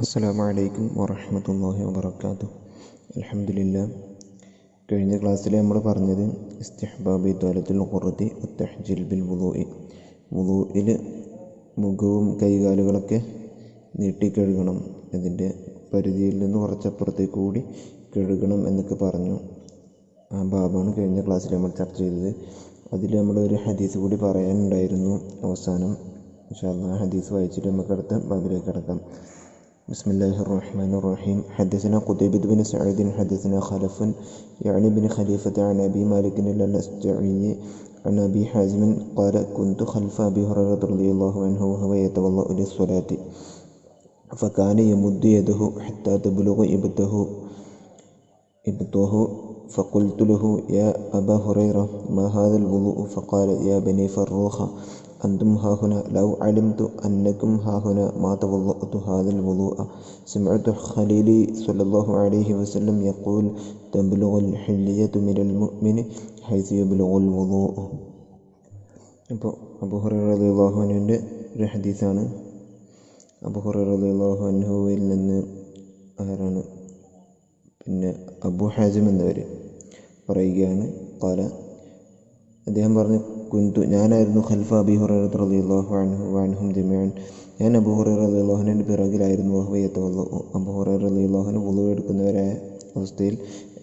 അസ്സലാമു അലൈക്കും വറഹ്മത്തുള്ളാഹി വബറകാതുഹു. അൽഹംദുലില്ലാ. കഴിഞ്ഞ ക്ലാസ്സിൽ നമ്മൾ പറഞ്ഞത് ഇസ്തിഹ്ബാബ് ഇത്വാലത്തുൽ ഖുർറത്തി വത്തഹ്ജീൽ ബിൽ വുളൂഇ, വുളൂഇൽ മുഖവും കൈകാലുകളൊക്കെ നീട്ടി കഴുകണം, അതിൻ്റെ പരിധിയിൽ നിന്ന് കുറച്ചപ്പുറത്തേക്ക് കൂടി കഴുകണം എന്നൊക്കെ പറഞ്ഞു. ആ ബാബാണ് കഴിഞ്ഞ ക്ലാസ്സിൽ നമ്മൾ ചർച്ച ചെയ്തത്. അതിൽ നമ്മൾ ഒരു ഹദീസ് കൂടി പറയാനുണ്ടായിരുന്നു അവസാനം. ഇൻഷാ അല്ലാഹ് ഹദീസ് വായിച്ചിട്ട് നമുക്ക് അടുത്ത ബാബിലേക്ക് കടക്കാം. بسم الله الرحمن الرحيم. حدثنا قتيبة بن سعيد حدثنا خلف يعني بن خليفة عن أبي مالك الأشجعي عن أبي حازم قال كنت خلف أبي هريرة رضي الله عنه وهو يتوضأ للصلاة فكان يمد يده حتى تبلغ إبطه فقلت له يا أبا هريرة ما هذا الوضوء؟ فقال يا بني فروخ أنتم هاهنا لو علمت أنكم هاهنا ما توضأت هذا الوضوء. سمعت خليلي صلى الله عليه وسلم يقول تبلغ الحلية من المؤمن حيث يبلغ الوضوء. അപ്പോൾ അബൂ ഹുറൈറ റളിയല്ലാഹു അൻഹുവിൻ്റെ ഒരു ഹദീസാണ്. അബൂ ഹുറൈറ റളിയല്ലാഹു അൻഹുവിൽ നിന്ന് ആരാണ് അബൂ ഹാസിം എന്നവർ പറയുകയാണ്. ഖാല, അദ്ദേഹം പറഞ്ഞു, കുന്തു, ഞാനായിരുന്നു ഖൽഫ അബീ ഹുറൈറ റളിയല്ലാഹു അൻഹു വഅൻഹും ജമീഅൻ, ഞാൻ അബൂ ഹുറൈറ റളിയല്ലാഹു അൻഹുവിൻ്റെ പിറകിലായിരുന്നു. വഹുവ യതവല്ലഉ, അബൂ ഹുറൈറ റളിയല്ലാഹു അൻഹു വുളു എടുക്കുന്നവരായ അവസ്ഥയിൽ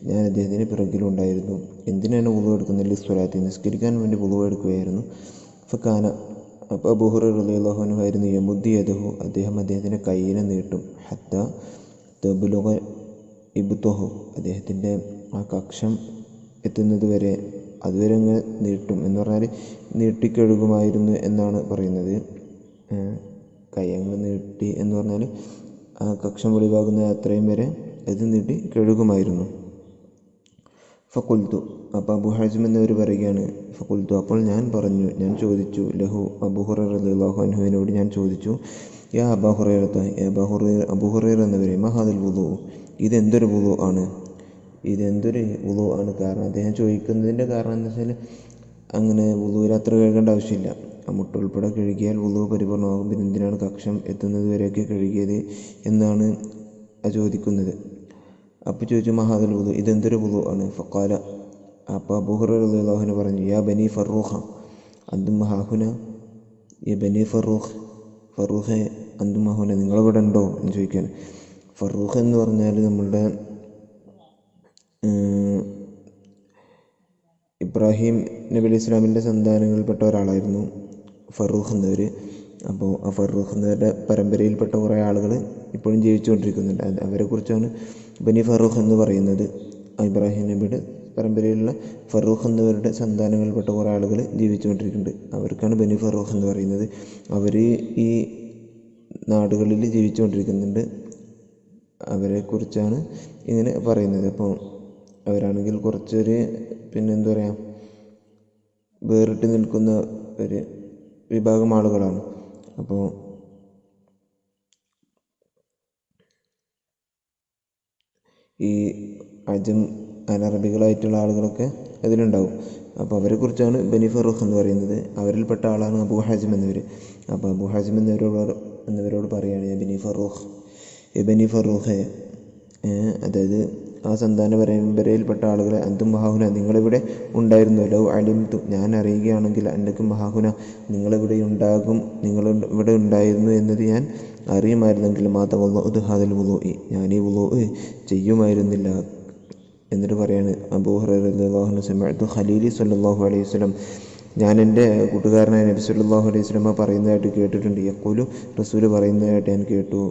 ഞാൻ അദ്ദേഹത്തിന് പിറകിലുണ്ടായിരുന്നു. എന്തിനാണ് വുളു എടുക്കുന്നത്? ലിസ്വലാത്തി, നിസ്കരിക്കാൻ വേണ്ടി വുളു എടുക്കുകയായിരുന്നു. ഫകാന, അപ്പോൾ അബൂ ഹുറൈറ റളിയല്ലാഹു അൻഹു ആയിരുന്നു യമുദ്ദു യദഹു, അദ്ദേഹത്തിൻ്റെ കയ്യിനെ നീട്ടും. ഹത്താ തബ്ലുഗ ഇബ്തുഹു, അദ്ദേഹത്തിൻ്റെ ആ കക്ഷം എത്തുന്നത് വരെ, അതുവരെ അങ്ങനെ നീട്ടും എന്ന് പറഞ്ഞാൽ നീട്ടിക്കഴുകുമായിരുന്നു എന്നാണ് പറയുന്നത്. കയ്യങ്ങൾ നീട്ടി എന്ന് പറഞ്ഞാൽ ആ കക്ഷം വെളിവാകുന്ന അത്രയും വരെ അത് നീട്ടി കഴുകുമായിരുന്നു. ഫഖുൽതു, അപ്പോൾ അബൂ ഹാസിം എന്നവർ പറയുകയാണ്. ഫഖുൽതു, അപ്പോൾ ഞാൻ പറഞ്ഞു, ഞാൻ ചോദിച്ചു, ലഹു, അബൂ ഹുറൈറ റളിയല്ലാഹു അൻഹുവിനോട് ഞാൻ ചോദിച്ചു, യാ അബൂ ഹുറൈറത, അബൂ ഹുറൈറ എന്നവരെ, മാ ഹാദൽ വുളൂ, ഇതെന്തൊരു വുളൂ ആണ്, ഇതെന്തൊരു വുളൂ ആണ്? കാരണം അദ്ദേഹം ചോദിക്കുന്നതിൻ്റെ കാരണം എന്താ വെച്ചാൽ, അങ്ങനെ വുളൂവിൽ അത്ര കഴുകേണ്ട ആവശ്യമില്ല, മുട്ടുൾപ്പെടെ കഴുകിയാൽ വുളൂ പരിപൂർണ്ണമാകും, പിന്നെ എന്തിനാണ് കക്ഷം എത്തുന്നത് വരെയൊക്കെ കഴുകിയത് എന്നാണ് ചോദിക്കുന്നത്. അപ്പോൾ ചോദിച്ചു, മഹാദൽ വുളൂ, ഇതെന്തൊരു വുളൂ ആണ്? ഫഖാല, അപ്പോൾ അബൂ ഹുറൈറ റളിയല്ലാഹു അൻഹു പറഞ്ഞു, യാ ബനി ഫറൂഖ അന്തും ഹാഹുന, യാ ബനി ഫറൂഖെ അന്തും ഹാഹുന, നിങ്ങളിവിടെ ഉണ്ടോ എന്ന് ചോദിക്കുകയാണ്. ഫറൂഖ് എന്ന് പറഞ്ഞാൽ നമ്മളുടെ ഇബ്രാഹിം നബി അലൈഹി ഇസ്ലാമിൻ്റെ സന്താനങ്ങളിൽപ്പെട്ട ഒരാളായിരുന്നു ഫറൂഖ് എന്നവർ. അപ്പോൾ ആ ഫറൂഖ് എന്നവരുടെ പരമ്പരയിൽപ്പെട്ട കുറേ ആളുകൾ ഇപ്പോഴും ജീവിച്ചുകൊണ്ടിരിക്കുന്നുണ്ട്. അവരെക്കുറിച്ചാണ് ബനി ഫറൂഖ് എന്ന് പറയുന്നത്. ഇബ്രാഹിം നബിയുടെ പരമ്പരയിലുള്ള ഫറൂഖ് എന്നവരുടെ സന്താനങ്ങളിൽപ്പെട്ട കുറേ ആളുകൾ ജീവിച്ചുകൊണ്ടിരിക്കുന്നുണ്ട്. അവർക്കാണ് ബനി ഫറൂഖ് എന്ന് പറയുന്നത്. അവർ ഈ നാടുകളിൽ ജീവിച്ചുകൊണ്ടിരിക്കുന്നുണ്ട്. അവരെക്കുറിച്ചാണ് ഇങ്ങനെ പറയുന്നത്. അപ്പോൾ അവരാണെങ്കിൽ കുറച്ചൊരു എന്താ പറയുക, വേറിട്ട് നിൽക്കുന്ന ഒരു വിഭാഗം ആളുകളാണ്. അപ്പോൾ ഈ അനറബികളായിട്ടുള്ള ആളുകളൊക്കെ അതിലുണ്ടാവും. അപ്പോൾ അവരെക്കുറിച്ചാണ് ബനി ഫറൂഖ് എന്ന് പറയുന്നത്. അവരിൽപ്പെട്ട ആളാണ് അബൂ ഹാസിം എന്നവർ. അപ്പോൾ അബൂ ഹാസിം എന്നവരോട് പറയുകയാണ്, ബനി ഫറൂഖെ, അതായത് ആ സന്താന പരമ്പരയിൽപ്പെട്ട ആളുകളെ, അന്തും മഹാഹുന, നിങ്ങളിവിടെ ഉണ്ടായിരുന്നു. ലൗ അലിംതു, ഞാൻ അറിയുകയാണെങ്കിൽ, അന്നക്കും മഹാഹുന, നിങ്ങളിവിടെ ഉണ്ടായിരുന്നു എന്നത് ഞാൻ അറിയുമായിരുന്നെങ്കിൽ, മാ തവല്ലഉതു ഹാദൽ വുളൂഇ, ഞാൻ ഈ വുളൂ ചെയ്യുമായിരുന്നില്ല. എന്നിട്ട് പറയാണ് അബൂ ഹുറൈറ റളിയല്ലാഹു അൻഹു, സമിഅ്തു ഖലീലി സ്വല്ലല്ലാഹു അലൈഹി വസല്ലം, ഞാൻ എൻ്റെ കൂട്ടുകാരനായ നബി സല്ലല്ലാഹു അലൈഹി വസല്ലം പറയുന്നതായിട്ട് കേട്ടിട്ടുണ്ട്. യഖൂലു, റസൂൽ പറയുന്നതായിട്ട് ഞാൻ കേട്ടു.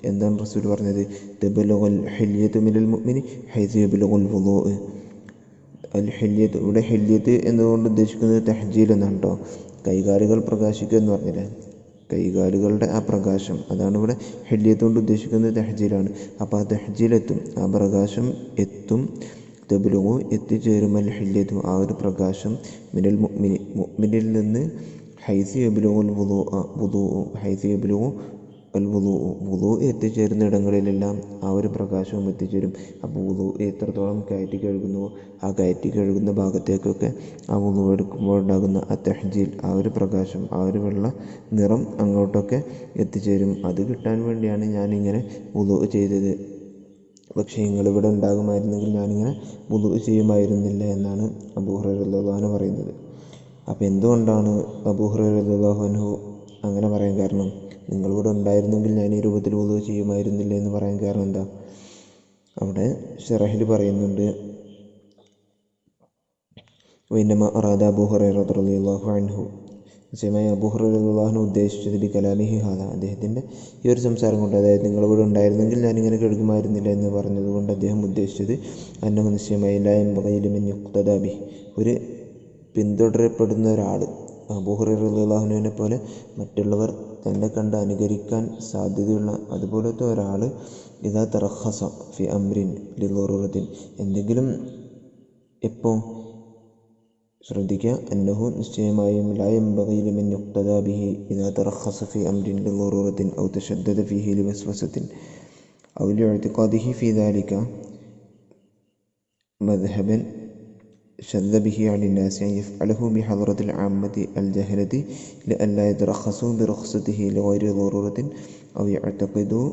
എന്താണ് റസൂൽ പറഞ്ഞത്? തബ്ലുഗുൽ ഹില്യതു മിനൽ മുഅ്മിനി ഹൈസു യബ്ലുഗുൽ വുളൂ. അൽ ഹില്യത്ത്, ഇവിടെ ഹില്യത്ത് എന്നതുകൊണ്ട് ഉദ്ദേശിക്കുന്നത് തഹ്ജീൽ എന്നാണ് കേട്ടോ. കൈകാലുകൾ പ്രകാശിക്കുക എന്ന് പറഞ്ഞില്ലേ, കൈകാലുകളുടെ ആ പ്രകാശം, അതാണ് ഇവിടെ ഹില്യത്ത് കൊണ്ട് ഉദ്ദേശിക്കുന്നത്, തഹ്ജീലാണ്. അപ്പോൾ ആ തഹ്ജീലെത്തും, ആ പ്രകാശം എത്തും. തബ്ലുഗു, എത്തിച്ചേരും, അൽ ഹില്യത്തു, ആ ഒരു പ്രകാശം, മിനൽ മുഅ്മിനിൽ നിന്ന്, ഹൈസു യബ്ലുഗുൽ വുളൂ, ഹൈസു യബ്ലുഗു വുളു എത്തിച്ചേരുന്ന ഇടങ്ങളിലെല്ലാം ആ ഒരു പ്രകാശവും എത്തിച്ചേരും. അപ്പോൾ വുളു എത്രത്തോളം കയറ്റി കഴുകുന്നുവോ ആ കയറ്റി കഴുകുന്ന ഭാഗത്തേക്കൊക്കെ ആ വുളു എടുക്കുമ്പോൾ ഉണ്ടാകുന്ന ആ തഹ്ജീൽ, ആ ഒരു പ്രകാശം, ആ ഒരു വെള്ള നിറം അങ്ങോട്ടൊക്കെ എത്തിച്ചേരും. അത് കിട്ടാൻ വേണ്ടിയാണ് ഞാനിങ്ങനെ വുളു ചെയ്തത്. പക്ഷേ നിങ്ങളിവിടെ ഉണ്ടാകുമായിരുന്നെങ്കിൽ ഞാനിങ്ങനെ വുളു ചെയ്യുമായിരുന്നില്ല എന്നാണ് അബൂ ഹുറൈറ റളിയല്ലാഹു അൻഹു പറയുന്നത്. അപ്പോൾ എന്തുകൊണ്ടാണ് അബൂ ഹുറൈറ റളിയല്ലാഹു അൻഹു അങ്ങനെ പറയാൻ കാരണം? നിങ്ങളിവിടെ ഉണ്ടായിരുന്നെങ്കിൽ ഞാൻ ഈ രൂപത്തിൽ വുളു ചെയ്യുമായിരുന്നില്ല എന്ന് പറയാൻ കാരണം എന്താ? അവിടെ ശറഹിൽ പറയുന്നുണ്ട്, വഇന്നമാ അറാദ അബൂ ഹുറൈറ റളിയല്ലാഹു അൻഹു, നിശ്ചയമായി അബൂ ഹുറൈറ റളിയല്ലാഹു അൻഹു ഉദ്ദേശിച്ചത് ബി കലാമിഹി ഹാദാ, അദ്ദേഹത്തിൻ്റെ ഈ ഒരു സംസാരം കൊണ്ട്, അതായത് നിങ്ങളിവിടെ ഉണ്ടായിരുന്നെങ്കിൽ ഞാനിങ്ങനെ കഴുകുമായിരുന്നില്ല എന്ന് പറഞ്ഞതുകൊണ്ട് അദ്ദേഹം ഉദ്ദേശിച്ചത് അന്നഹു, നിശ്ചയമായി ലാ യൻബഗി ലിമൻ യുഖ്തദാ ബിഹി, ഒരു പിന്തുടരപ്പെടുന്ന ഒരാൾ അബൂ ഹുറൈറ റളിയല്ലാഹു അൻഹുവിനെ പോലെ മറ്റുള്ളവർ തന്നെ കണ്ട് അനുകരിക്കാൻ സാധ്യതയുള്ള അതുപോലത്തെ ഒരാൾ ഇദാ തറഖസ ഫി അംരിൻ ലിദറൂറത്തിൻ, എന്തെങ്കിലും എപ്പോൾ ശ്രദ്ധിക്കുക, അന്നഹു നിശ്ചയമായും ലാ യൻബഗി ലിമൻ യുഖ്തദാ ബിഹി ഇദാ തറഖസ ഫി അംരിൻ ലിദറൂറത്തിൻ ഔ തശദ്ദദ ഫീഹി ലിവസ്വസത്തിൻ ഔ ലിഇഅ്തിഖാദിഹി ഫീ ദാലിക മദ്ഹബൻ شذ به عن الناس أن يفعله بحضرة العامة الجهلة لئلا يترخصوا برخصته لغير ضرورة أو يعتقدوا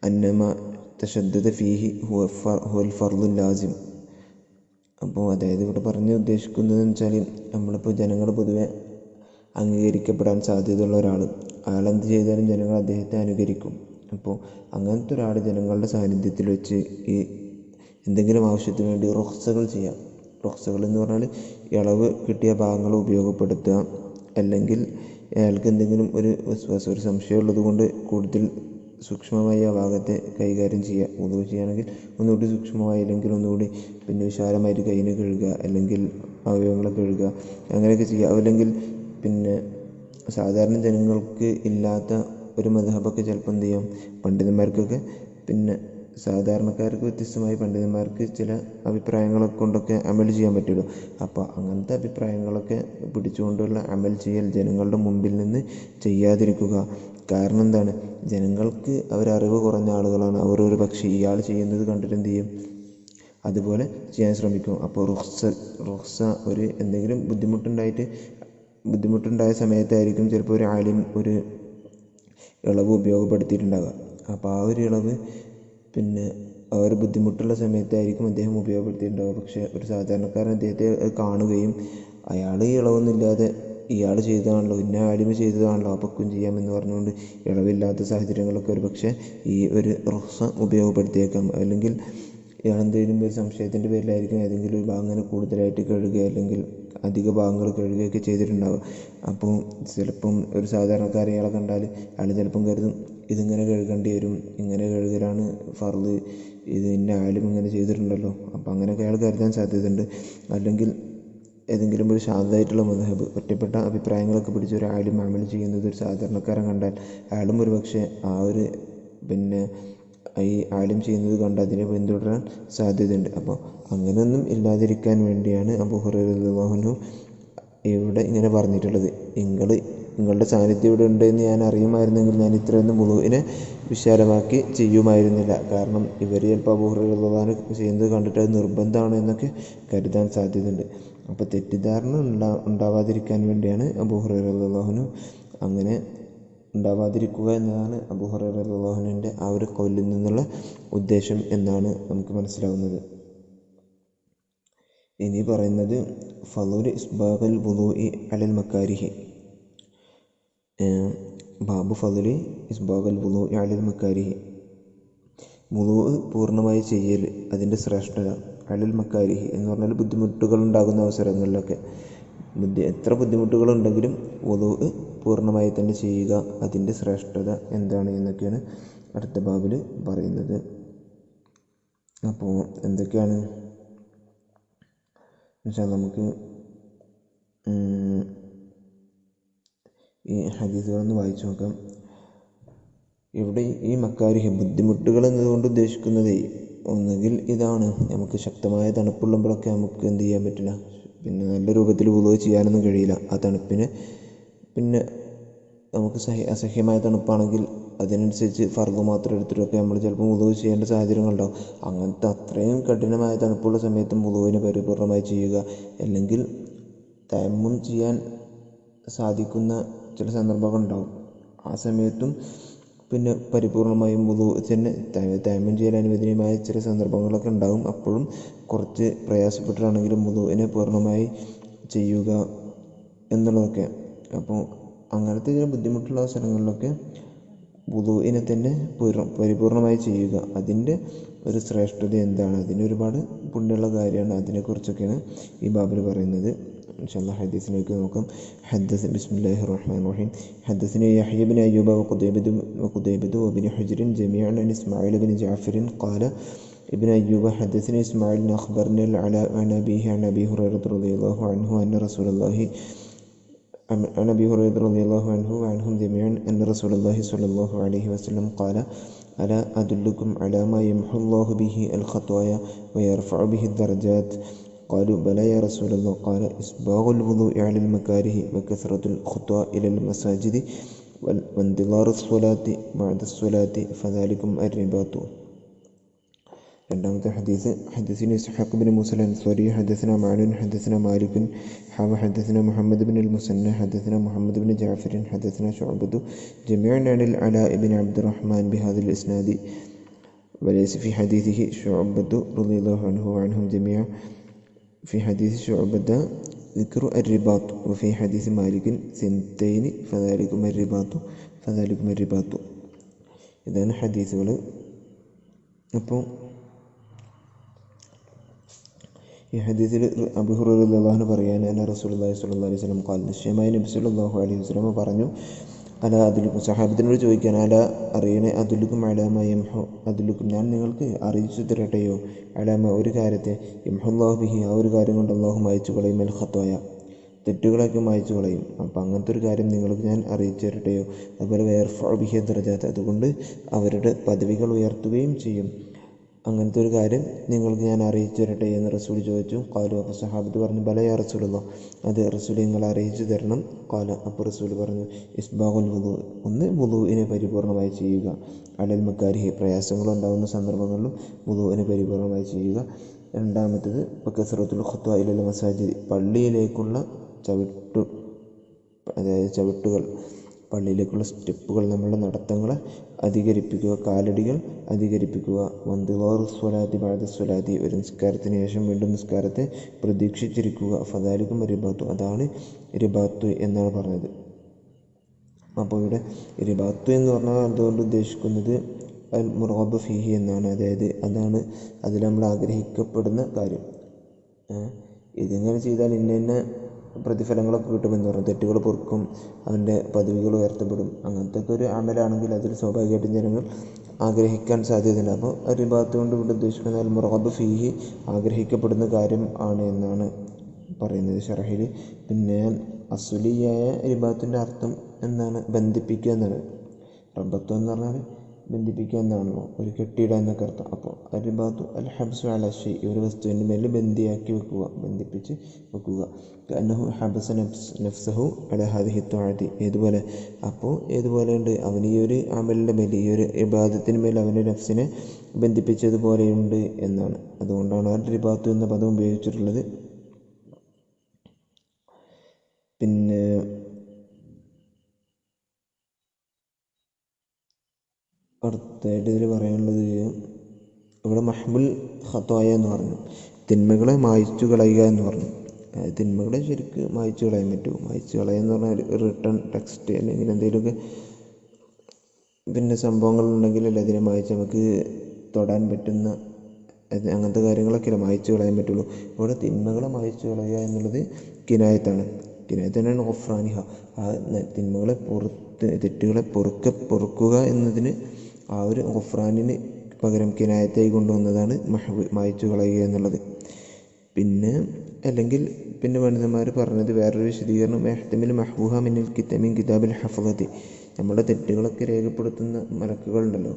أن ما تشدد فيه هو الفرض اللازم. അപ്പോൾ അതായത് ഇവിടെ പറഞ്ഞ് ഉദ്ദേശിക്കുന്നതെന്ന് വെച്ചാൽ, നമ്മളിപ്പോൾ ജനങ്ങൾ പൊതുവെ അംഗീകരിക്കപ്പെടാൻ സാധ്യതയുള്ള ഒരാൾ, അയാളെന്ത് ചെയ്താലും ജനങ്ങൾ അദ്ദേഹത്തെ അനുകരിക്കും. അപ്പോൾ അങ്ങനത്തെ ഒരാൾ ജനങ്ങളുടെ സാന്നിധ്യത്തിൽ വെച്ച് ഈ എന്തെങ്കിലും ആവശ്യത്തിന് വേണ്ടി റുഖ്സകൾ ചെയ്യാം. റുഖ്സകൾ എന്ന് പറഞ്ഞാൽ ഇളവ് കിട്ടിയ ഭാഗങ്ങൾ ഉപയോഗപ്പെടുത്തുക, അല്ലെങ്കിൽ അയാൾക്ക് എന്തെങ്കിലും ഒരു സംശയം ഉള്ളത് കൊണ്ട് കൂടുതൽ സൂക്ഷ്മമായി ആ ഭാഗത്തെ കൈകാര്യം ചെയ്യുക. വുളു ചെയ്യുകയാണെങ്കിൽ ഒന്നുകൂടി സൂക്ഷ്മമായി, അല്ലെങ്കിൽ ഒന്നുകൂടി പിന്നെ വിശാലമായിട്ട് കൈയിനെ കഴുകുക, അല്ലെങ്കിൽ അവയവങ്ങളെ കഴുകുക, അങ്ങനെയൊക്കെ ചെയ്യുക. അല്ലെങ്കിൽ പിന്നെ സാധാരണ ജനങ്ങൾക്ക് ഇല്ലാത്ത ഒരു മദ്ഹബൊക്കെ ചിലപ്പോൾ എന്ത് ചെയ്യും, പണ്ഡിതന്മാർക്കൊക്കെ പിന്നെ സാധാരണക്കാർക്ക് വ്യത്യസ്തമായി പണ്ഡിതന്മാർക്ക് ചില അഭിപ്രായങ്ങളൊക്കെ കൊണ്ടൊക്കെ അമൽ ചെയ്യാൻ പറ്റുമല്ലോ. അപ്പോൾ അങ്ങനത്തെ അഭിപ്രായങ്ങളൊക്കെ പിടിച്ചുകൊണ്ടുള്ള അമൽ ചെയ്യൽ ജനങ്ങളുടെ മുമ്പിൽ നിന്ന് ചെയ്യാതിരിക്കുക. കാരണം എന്താണ്, ജനങ്ങൾക്ക് അവരറിവ് കുറഞ്ഞ ആളുകളാണ്. അവർ ഒരു പക്ഷേ ഇയാൾ ചെയ്യുന്നത് കണ്ടിട്ട് എന്ത് ചെയ്യും, അതുപോലെ ചെയ്യാൻ ശ്രമിക്കും. അപ്പോൾ റുഖ്സ ഒരു എന്തെങ്കിലും ബുദ്ധിമുട്ടുണ്ടായ സമയത്തായിരിക്കും ചിലപ്പോൾ ഒരു ആലിം ഒരു ഇളവ് ഉപയോഗപ്പെടുത്തിയിട്ടുണ്ടാകുക. അപ്പോൾ ആ ഒരു ഇളവ് പിന്നെ ആ ഒരു ബുദ്ധിമുട്ടുള്ള സമയത്തായിരിക്കും അദ്ദേഹം ഉപയോഗപ്പെടുത്തിയിട്ടുണ്ടാവുക. പക്ഷേ ഒരു സാധാരണക്കാരൻ അദ്ദേഹത്തെ കാണുകയും അയാൾ ഈ ഇളവൊന്നുമില്ലാതെ ഇയാൾ ചെയ്തതാണല്ലോ, ഇന്ന ആലിമ് ചെയ്തതാണല്ലോ, അപ്പൊക്കും ചെയ്യാമെന്ന് പറഞ്ഞുകൊണ്ട് ഇളവില്ലാത്ത സാഹചര്യങ്ങളൊക്കെ ഒരു പക്ഷേ ഈ ഒരു റുഖ്സ ഉപയോഗപ്പെടുത്തിയേക്കാം. അല്ലെങ്കിൽ ഇയാളെന്തെങ്കിലും ഒരു സംശയത്തിൻ്റെ പേരിലായിരിക്കും ഏതെങ്കിലും ഒരു ഭാഗം അങ്ങനെ കൂടുതലായിട്ട് കഴുകുക, അല്ലെങ്കിൽ അധിക ഭാഗങ്ങൾ കഴുകുകയൊക്കെ ചെയ്തിട്ടുണ്ടാവുക. അപ്പോൾ ചിലപ്പം ഒരു സാധാരണക്കാരൻ ഇയാളെ കണ്ടാൽ അയാൾ ചിലപ്പം കരുതും ഇതിങ്ങനെ കഴുകേണ്ടി വരും, ഇങ്ങനെ കഴുകലാണ് ഫർള്, ഇത് ഇന്ന ആയാലും ഇങ്ങനെ ചെയ്തിട്ടുണ്ടല്ലോ, അപ്പോൾ അങ്ങനെയൊക്കെ അയാൾ കരുതാൻ സാധ്യതയുണ്ട്. അല്ലെങ്കിൽ ഏതെങ്കിലും ഒരു ശാന്തമായിട്ടുള്ള മദ്ഹബ്, ഒറ്റപ്പെട്ട അഭിപ്രായങ്ങളൊക്കെ പിടിച്ച ഒരു ആലിം അമൽ ചെയ്യുന്നത് ഒരു സാധാരണക്കാരൻ കണ്ടാൽ അയാളും ഒരു പക്ഷേ ആ ഒരു പിന്നെ ഈ ആലിം ചെയ്യുന്നത് കണ്ട് അതിനെ പിന്തുടരാൻ സാധ്യതയുണ്ട്. അപ്പോൾ അങ്ങനെയൊന്നും ഇല്ലാതിരിക്കാൻ വേണ്ടിയാണ് അബൂ ഹുറൈറ റളിയല്ലാഹു അൻഹു ഇവിടെ ഇങ്ങനെ പറഞ്ഞിട്ടുള്ളത്. നിങ്ങളുടെ സാന്നിധ്യം ഇവിടെ ഉണ്ടെന്ന് ഞാൻ അറിയുമായിരുന്നെങ്കിൽ ഞാൻ ഇത്രയൊന്നും വുളുവിനെ വിശാലമാക്കി ചെയ്യുമായിരുന്നില്ല. കാരണം ഇവർ ചിലപ്പോൾ അബൂ ഹുറൈറ റളിയല്ലാഹു അൻഹു ചെയ്യുന്നത് കണ്ടിട്ട് അത് നിർബന്ധമാണ് എന്നൊക്കെ കരുതാൻ സാധ്യതയുണ്ട്. അപ്പോൾ തെറ്റിദ്ധാരണ ഉണ്ടാവാതിരിക്കാൻ വേണ്ടിയാണ് അബൂ ഹുറൈറ റളിയല്ലാഹു അൻഹു അങ്ങനെ ഉണ്ടാവാതിരിക്കുക എന്നതാണ് അബൂ ഹുറൈറ റളിയല്ലാഹു അൻഹുവിൻ്റെ ആ ഒരു ഖൗലിൽ നിന്നുള്ള ഉദ്ദേശം എന്നാണ് നമുക്ക് മനസ്സിലാവുന്നത്. ഇനി പറയുന്നത് ഫളൂൽ ഇസ്ബാഗൽ വുളൂഇ അലൽ മക്കാരിഹി, ബാബു ഫളൂൽ ഇസ്ബാഗൽ വുളൂഇ അലൽ മക്കാരിഹി, വുളൂ പൂർണ്ണമായി ചെയ്യൽ അതിൻ്റെ ശ്രേഷ്ഠത, അലൽ മക്കാരിഹി എന്ന് പറഞ്ഞാൽ ബുദ്ധിമുട്ടുകൾ ഉണ്ടാകുന്ന അവസരങ്ങളിലൊക്കെ എത്ര ബുദ്ധിമുട്ടുകളുണ്ടെങ്കിലും വുളൂ പൂർണ്ണമായി തന്നെ ചെയ്യുക, അതിൻ്റെ ശ്രേഷ്ഠത എന്താണ് എന്നൊക്കെയാണ് അടുത്ത ബാബിൽ പറയുന്നത്. അപ്പോൾ എന്തൊക്കെയാണ് നമുക്ക് ഈ ഹദീസുകളൊന്ന് വായിച്ചു നോക്കാം. ഇവിടെ ഈ മക്കാരിഹ് ബുദ്ധിമുട്ടുകൾ എന്നതുകൊണ്ട് ഉദ്ദേശിക്കുന്നത് ഒന്നുകിൽ ഇതാണ്, നമുക്ക് ശക്തമായ തണുപ്പുള്ളുമ്പോഴൊക്കെ നമുക്ക് എന്ത് ചെയ്യാൻ പറ്റില്ല, പിന്നെ നല്ല രൂപത്തിൽ വുളൂ ചെയ്യാനൊന്നും കഴിയില്ല. ആ തണുപ്പിന് പിന്നെ നമുക്ക് അസഹ്യമായ തണുപ്പാണെങ്കിൽ അതിനനുസരിച്ച് ഫർദ് മാത്രം എടുത്തിട്ടൊക്കെ നമ്മൾ ചിലപ്പോൾ വുളൂ ചെയ്യേണ്ട സാഹചര്യങ്ങളുണ്ടാവും. അങ്ങനത്തെ അത്രയും കഠിനമായ തണുപ്പുള്ള സമയത്തും വുളൂവിനെ പരിപൂർണമായി ചെയ്യുക. അല്ലെങ്കിൽ തയമ്മും ചെയ്യാൻ സാധിക്കുന്ന ചില സന്ദർഭങ്ങളുണ്ടാവും. ആ സമയത്തും പിന്നെ പരിപൂർണമായും വുളൂ തന്നെ തയമ്മും ചെയ്യാൻ അനുവദനീയമായ ചില സന്ദർഭങ്ങളൊക്കെ ഉണ്ടാകും. അപ്പോഴും കുറച്ച് പ്രയാസപ്പെട്ടിട്ടാണെങ്കിലും വുളൂവിനെ പൂർണ്ണമായി ചെയ്യുക എന്നുള്ളതൊക്കെ. അപ്പോൾ അങ്ങനത്തെ ചില ബുദ്ധിമുട്ടുള്ള അവസരങ്ങളിലൊക്കെ വുളൂഇനെ തന്നെ പരിപൂർണമായി ചെയ്യുക. അതിൻ്റെ ഒരു ശ്രേഷ്ഠത എന്താണ്, അതിന് ഒരുപാട് പുണ്യമുള്ള കാര്യമാണ്. അതിനെക്കുറിച്ചൊക്കെയാണ് ഈ ബാബിൽ പറയുന്നത്. ഇൻഷാ അല്ലാഹ് ഹദീസിലേക്ക് നോക്കാം. ബിസ്മില്ലാഹിർ റഹ്മാനിർ റഹീം. ഹദ്ദസനി യഹ്യ ബിൻ അയ്യൂബ വഖുതൈബതു വബിൻ ഹുജ്റിൻ ജമീഅൻ അൻ ഇസ്മാഈൽ ബിൻ ജഅഫറിൻ ഖാല ابن أيوب حدثني إسماعيل أخبرني العلاء عن أبيه عن أبي هريرة رضي الله عنه أن رسول الله عن أبي هريرة رضي الله عنه وعنهم جميعا أن رسول الله صلى الله عليه وسلم قال ألا أدلكم على ما يمحو الله به الخطايا ويرفع به الدرجات قالوا بلى يا رسول الله قال إسباغ الوضوء على المكاره وكثرة الخطى إلى المساجد وانتظار الصلاة بعد الصلاة فذلكم الرباط. രണ്ടാമത്തെ ഹദീസ് ഹദീസിന് ഇസ്ഹാഖ് ബിൻ മൂസ അൻസ്വരി ഹദസന മാലുൻ ഹദസന മാലികുൻ ഹദസന മുഹമ്മദ് ബിൻ മുസന്ന ഹദസന മുഹമ്മദ് ബിൻ ജഅഫറിൻ ഹദസന ശുഅബതു ജമീഅൻ അനിൽ അലാ ഇബ്ൻ അബ്ദുറഹ്മാൻ ബിഹാദിൽ ഇസ്നാദി വലൈസ ഫി ഹദീസിഹി ശുഅബതു റളിയല്ലാഹു അൻഹു വഅൻഹും ജമീഅ ഫി ഹദീസ് ശുഅബത ذكر الرباط وفي حديث مالك سنتين فذلكم الرباط. ഇതാണ് ഹദീസുകൾ. അപ്പോൾ ഈ ഹദീസിൽ അബൂ ഹുറൈറ റളിയല്ലാഹു അൻഹു പറയാനാണ് റസൂലുള്ളാഹി സ്വല്ലല്ലാഹു അലൈഹി വസല്ലം ഖാല നിശ്ചയമായി നബി സ്വല്ലല്ലാഹു അലൈഹി വസല്ലം പറഞ്ഞു അലാ അദുലുക്കും സഹാബത്തിനോട് ചോദിക്കാൻ അലാ അറിയണേ അദുലുക്കും അലാമ യംഹു അദുലുക്കും ഞാൻ നിങ്ങൾക്ക് അറിയിച്ചു തരട്ടെയോ അലാമ ഒരു കാര്യത്തെ യംഹുല്ലാഹു ബിഹി ആ ഒരു കാര്യം കൊണ്ട് അള്ളാഹു മായ്ച്ചു കളയും അൽ ഖത്വായ തെറ്റുകളൊക്കെ മായ്ച്ചു കളയും. അപ്പോൾ അങ്ങനത്തെ ഒരു കാര്യം നിങ്ങൾക്ക് ഞാൻ അറിയിച്ചു തരട്ടെയോ. അതുപോലെ വയർഫഉ ബിഹി ദറജാത്ത് അതുകൊണ്ട് അവരുടെ പദവികൾ ഉയർത്തുകയും ചെയ്യും. അങ്ങനത്തെ ഒരു കാര്യം നിങ്ങൾക്ക് ഞാൻ അറിയിച്ചു തരട്ടെ എന്ന് റസൂൽ ചോദിച്ചു. ഖാലു അപ്പോൾ സഹാബത്ത് പറഞ്ഞു ബല യാ റസൂലല്ലാഹ് അത് റസൂൽ നിങ്ങൾ അറിയിച്ചു തരണം. ഖാല അപ്പോൾ റസൂൽ പറഞ്ഞു ഇസ്ബാഗുൽ വുളു ഒന്ന് വുളുഇനെ പരിപൂർണമായി ചെയ്യുക. അലൽ മക്കാരിഹി പ്രയാസങ്ങളുണ്ടാകുന്ന സന്ദർഭങ്ങളിലും വുളുഇനെ പരിപൂർണമായി ചെയ്യുക. രണ്ടാമത്തേത് കസറത്തുൽ ഖുത്വ ഇലൽ മസാജിദ് പള്ളിയിലേക്കുള്ള ചവിട്ടുകൾ പള്ളിയിലേക്കുള്ള സ്റ്റെപ്പുകൾ നമ്മളുടെ നടത്തങ്ങളെ അധികരിപ്പിക്കുക, കാലടികൾ അധികരിപ്പിക്കുക. വന്തിളാറു സ്വലാത്തി ബഅദ സ്വലാത്തി ഒരു നിസ്കാരത്തിന് ശേഷം വീണ്ടും നിസ്കാരത്തെ പ്രതീക്ഷിച്ചിരിക്കുക. ഫദാലിക്കും റിബാത്തു അതാണ് റിബാത്തു എന്നാണ് പറഞ്ഞത്. അപ്പോൾ ഇവിടെ റിബാത്തു എന്ന് പറഞ്ഞാൽ അതുകൊണ്ട് ഉദ്ദേശിക്കുന്നത് അൽ മുറഗബ് ഫീഹി എന്നാണ്. അതായത് അതാണ് അതിൽ നമ്മൾ ആഗ്രഹിക്കപ്പെടുന്ന കാര്യം. ഇതിങ്ങനെ ചെയ്താൽ ഇന്ന പ്രതിഫലങ്ങളൊക്കെ കിട്ടുമെന്ന് പറഞ്ഞു. തെറ്റുകൾ പൊറുക്കും, അവൻ്റെ പദവികൾ ഉയർത്തപ്പെടും. അങ്ങനത്തെ ഒക്കെ ഒരു അമലാണെങ്കിൽ അതിൽ സ്വാഭാവികമായിട്ടും ജനങ്ങൾ ആഗ്രഹിക്കാൻ സാധ്യതയുണ്ട്. അപ്പോൾ റിബാത്ത് കൊണ്ട് ഇവിടെ ഉദ്ദേശിക്കുന്നത് അൽ മുറഗബ് ഫീഹി ആഗ്രഹിക്കപ്പെടുന്ന കാര്യം ആണ് എന്നാണ് പറയുന്നത് ഷറഹിൽ. പിന്നെ അസുലിയായ റിബാത്തിൻ്റെ അർത്ഥം എന്താണ്? ബന്ധിപ്പിക്കുക എന്നാണ്. റബ്ബത്ത് എന്ന് പറഞ്ഞാൽ ബന്ധിപ്പിക്കുക എന്നാണല്ലോ, ഒരു കെട്ടിയിടുക എന്നൊക്കെ അർത്ഥം. അപ്പോൾ റിബാത്തു അൽ ഹബ്സു അല ഷൈ ഒരു വസ്തുവിൻ്റെ മേലെ ബന്ധിയാക്കി വെക്കുക, ബന്ധിപ്പിച്ച് വെക്കുക. അന്നഹു ഹബസ നഫ്സഹു അല ഹാദിഹി ത്വഅതി ഏതുപോലെ അപ്പോൾ ഏതുപോലെയുണ്ട് അവന് ഈ ഒരു അമലിൻ്റെ മേൽ ഈ ഒരു ഇബാദത്തിന് മേൽ അവൻ്റെ നഫ്സിനെ ബന്ധിപ്പിച്ചതുപോലെയുണ്ട് എന്നാണ്. അതുകൊണ്ടാണ് ആ റിബാത്തു എന്ന പദം ഉപയോഗിച്ചിട്ടുള്ളത്. പിന്നെ അടുത്തായിട്ട് ഇതിൽ പറയാനുള്ളത് ഇവിടെ മഹ്മുൽ ഖത്വായ എന്ന് പറഞ്ഞു, തിന്മകളെ മായ്ച്ചു കളയുക എന്ന് പറഞ്ഞു. തിന്മകളെ ശരിക്ക് മായ്ച്ചു കളയാൻ പറ്റുമോ? മായ്ച്ചു കളയുക എന്ന് പറഞ്ഞാൽ ഒരു റിട്ടേൺ ടെക്സ്റ്റ് അല്ലെങ്കിൽ എന്തെങ്കിലുമൊക്കെ പിന്നെ സംഭവങ്ങളുണ്ടെങ്കിലല്ലേ അതിനെ മായ്ച്ച് നമുക്ക് തൊടാൻ പറ്റുന്ന അങ്ങനത്തെ കാര്യങ്ങളൊക്കെയല്ലേ മായ്ച്ചു കളയാൻ പറ്റുള്ളൂ. ഇവിടെ തിന്മകളെ മായ്ച്ചു കളയുക എന്നുള്ളത് കിനായത്താണ്. കിനായത്തന്നെയാണ് ഗുഫ്രാനിഹ ആ തിന്മകളെ തെറ്റുകളെ പൊറുക്കുക എന്നതിന് ആ ഒരു ഗുഫ്രാനിന് പകരം കിനായത്തായി കൊണ്ടുവന്നതാണ് മായ്ച്ചു കളയുക എന്നുള്ളത്. പിന്നെ അല്ലെങ്കിൽ പിന്നെ പണ്ഡിതന്മാർ പറഞ്ഞത് വേറൊരു വിശദീകരണം എഹ്തമിൽ മഹ്ബൂഹ മിനൽ കിതാബിൽ ഹഫളത്തി നമ്മുടെ തെറ്റുകളൊക്കെ രേഖപ്പെടുത്തുന്ന മലക്കുകളുണ്ടല്ലോ,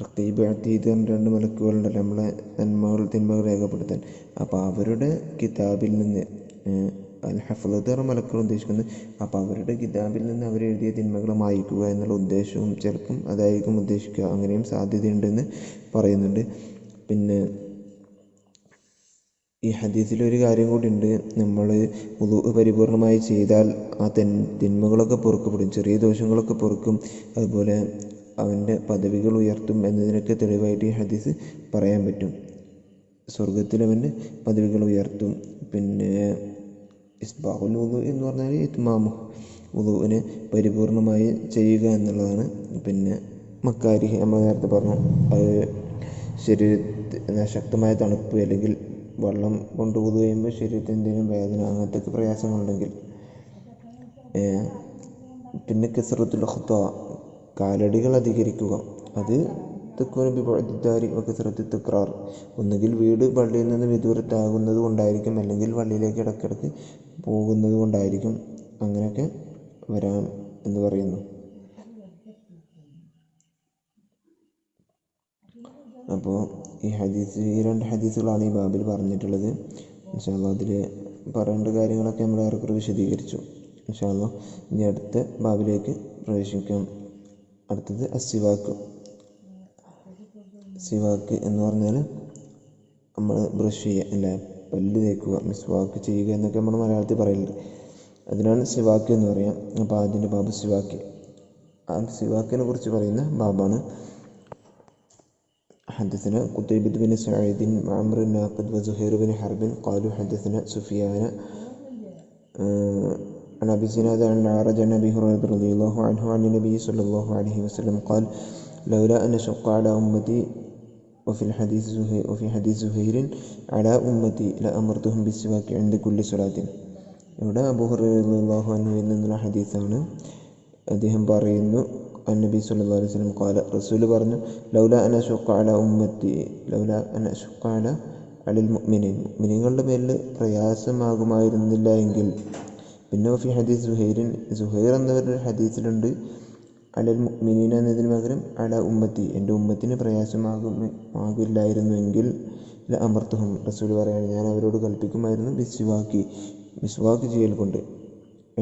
റഖീബ് അതീദ് രണ്ട് മലക്കുകളുണ്ടല്ലോ നമ്മളെ തിന്മകൾ രേഖപ്പെടുത്താൻ. അപ്പോൾ അവരുടെ കിതാബിൽ നിന്ന് അൽ ഹഫ്ളത്ത് മലക്കൾ ഉദ്ദേശിക്കുന്നത്. അപ്പോൾ അവരുടെ കിതാബിൽ നിന്ന് അവരെഴുതിയ തിന്മകൾ മായ്ക്കുക എന്നുള്ള ഉദ്ദേശവും ചിലപ്പം അതായിരിക്കും ഉദ്ദേശിക്കുക. അങ്ങനെയും സാധ്യതയുണ്ടെന്ന് പറയുന്നുണ്ട്. പിന്നെ ഈ ഹദീസിലൊരു കാര്യം കൂടി ഉണ്ട്. നമ്മൾ വുളൂഅ് പരിപൂർണമായി ചെയ്താൽ ആ തിന്മകളൊക്കെ പൊറുക്കപ്പെടും, ചെറിയ ദോഷങ്ങളൊക്കെ പൊറുക്കും, അതുപോലെ അവൻ്റെ പദവികൾ ഉയർത്തും എന്നതിനൊക്കെ തെളിവായിട്ട് ഈ ഹദീസ് പറയാൻ പറ്റും. സ്വർഗത്തിൽ അവൻ്റെ പദവികൾ ഉയർത്തും. പിന്നെ ഇസ്ബാഹുൽ വുളൂ എന്ന് പറഞ്ഞാൽ ഇത്മാമു വുളൂഇനെ പരിപൂർണമായി ചെയ്യുക എന്നുള്ളതാണ്. പിന്നെ മക്കാരിഹ് നമ്മൾ നേരത്തെ പറഞ്ഞു, അത് ശരീരത്തിന് ശക്തമായ തണുപ്പ് അല്ലെങ്കിൽ വെള്ളം കൊണ്ട് വുളൂ ചെയ്യുമ്പോൾ ശരീരത്തിന് എന്തെങ്കിലും വേദന അങ്ങനത്തെ പ്രയാസങ്ങളുണ്ടെങ്കിൽ. പിന്നെ കസ്റത്തുൽ ഖുത്താ, കാലടികൾ അധികരിക്കുക. അത് തക്കൂന ബിബഅദിദ്ദാരി വകസ്റത്തു തക്റാർ, ഒന്നുകിൽ വീട് പള്ളിയിൽ നിന്ന് വിദൂരത്താകുന്നത് കൊണ്ടായിരിക്കും, അല്ലെങ്കിൽ പള്ളിയിലേക്ക് ഇടയ്ക്കിടയ്ക്ക് പോകുന്നത് കൊണ്ടായിരിക്കും. അങ്ങനെയൊക്കെ വരാം എന്ന് പറയുന്നു. അപ്പോൾ ഈ രണ്ട് ഹദീസുകളാണ് ഈ ബാബിൽ പറഞ്ഞിട്ടുള്ളത്. ഇൻഷാ അല്ലാഹ് അതിൽ പറയേണ്ട കാര്യങ്ങളൊക്കെ നമ്മൾ ഏറെക്കുറെ വിശദീകരിച്ചു. ഇൻഷാ അല്ലാഹ് ഇനി അടുത്ത ബാബിലേക്ക് പ്രവേശിക്കാം. അടുത്തത് അസ്സിവാക്ക്. സിവാക്ക് എന്ന് പറഞ്ഞാൽ നമ്മൾ ബ്രഷ് ചെയ്യുക, അല്ലേ, പല്ല് തേക്കുക, മിസ്വാക്ക് ചെയ്യുക എന്നൊക്കെ നമ്മൾ മലയാളത്തിൽ പറയുന്നുണ്ട്. അതിനാണ് സിവാക്ക് എന്ന് പറയാം. അപ്പോൾ അതിൻ്റെ ബാബ് സിവാക്ക്, ആ സിവാക്കിനെ കുറിച്ച് പറയുന്ന ബാബാണ്. حدثنا قتيبة بن سعيد وعمر الناقد وزهير بن حرب قالوا حدثنا سفيان عن أبي زناد عن الأعرج عن أبي هريرة رضي الله عنه عن النبي صلى الله عليه وسلم قال لولا أن أشق على أمتي وفي حديث زهير على أمتي لأمرتهم بالسواك عند كل صلاة. ഇവിടെ അബൂ ഹുറൈറ റളിയല്ലാഹു അൻഹുവിൽ നിന്നുള്ള ഹദീസാണ്. അദ്ദേഹം പറയുന്നു, നബി സല്ലല്ലാഹു അലൈഹി വസല്ലം ഖാല, റസൂൽ പറഞ്ഞു, ലൗലാ അൻ അശുഖ അലാ അലൽ മുഅ്മിനീൻ, മുഅ്മിനീങ്ങളുടെ മേൽ പ്രയാസമാകുമായിരുന്നില്ല എങ്കിൽ. പിന്നെ ഫി ഹദീസ് സുഹൈർ എന്നവരുടെ ഹദീസിലുണ്ട് അലൽ മുഅ്മിനീൻ എന്നതിന് പകരം അല ഉമ്മത്തി, എൻ്റെ ഉമ്മത്തിന് പ്രയാസമാകില്ലായിരുന്നുവെങ്കിൽ ല അമർത്തുഹും, റസൂൽ പറയാണ്, ഞാൻ അവരോട് കൽപ്പിക്കുമായിരുന്നു മിസ്വാക്ക് ചെയ്യൽ കൊണ്ട്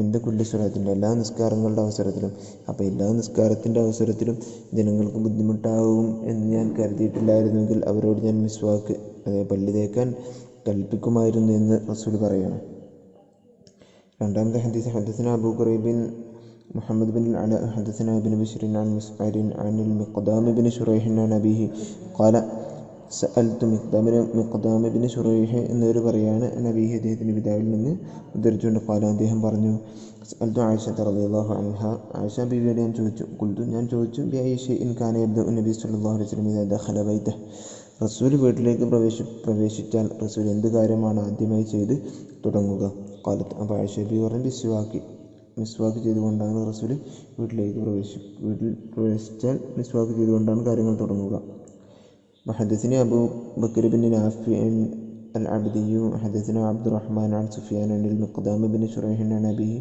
എൻ്റെ കുല്ലി സ്വലാത്തിൻ്റെ, എല്ലാ നിസ്കാരങ്ങളുടെ അവസരത്തിലും. അപ്പോൾ എല്ലാ നിസ്കാരത്തിൻ്റെ അവസരത്തിലും ജനങ്ങൾക്ക് ബുദ്ധിമുട്ടാവും എന്ന് ഞാൻ കരുതിയിട്ടില്ലായിരുന്നെങ്കിൽ അവരോട് ഞാൻ മിസ്വാക്ക്, അതായത് പല്ല് തേക്കാൻ കൽപ്പിക്കുമായിരുന്നു എന്ന് റസൂൽ പറയണം. രണ്ടാമത്തെ ഹദീസ്, ഹദثنا അബൂ ഖുറൈബ് മുഹമ്മദ് ബിൻ അലാ ഹദثنا ഇബ്നു ബിശ്ർ عن مسعر عن المقدام بن شريح عن أبيه قال സഅൽതു മിഖ്ദാം ഇബ്നു ശുറൈഹ് എന്നവർ പറയാണ്, നബിഹി അദ്ദേഹത്തിൻ്റെ പിതാവിൽ നിന്ന് ഉദ്ധരിച്ചുകൊണ്ട് ഖാല, അദ്ദേഹം പറഞ്ഞു, സഅൽതു ആയിഷത റളിയല്ലാഹു അൻഹ, ആയിഷ ബീവിയോട് ഞാൻ ചോദിച്ചു ബിഅയ്യി ശൈഇൻ കാന യബ്ദഉ നബി സ്വല്ലല്ലാഹു അലൈഹി വസല്ലം ഇദാ ദഖല ബൈതഹ്, റസൂൽ വീട്ടിലേക്ക് പ്രവേശിച്ചാൽ റസൂൽ എന്ത് കാര്യമാണ് ആദ്യമായി ചെയ്ത് തുടങ്ങുക? ഖാലത്ത്, അപ്പോൾ ആയിഷ ബീവി പറഞ്ഞു, മിസ്വാക്ക് ചെയ്തുകൊണ്ടാണ് റസൂൽ വീട്ടിൽ പ്രവേശിച്ചാൽ മിസ്വാക്ക് ചെയ്തുകൊണ്ടാണ് കാര്യങ്ങൾ തുടങ്ങുക. وحدثني أبو بكر بن نافع العبدي حدثنا عبد الرحمن عن سفيان عن المقدام بن شريح عن أبيه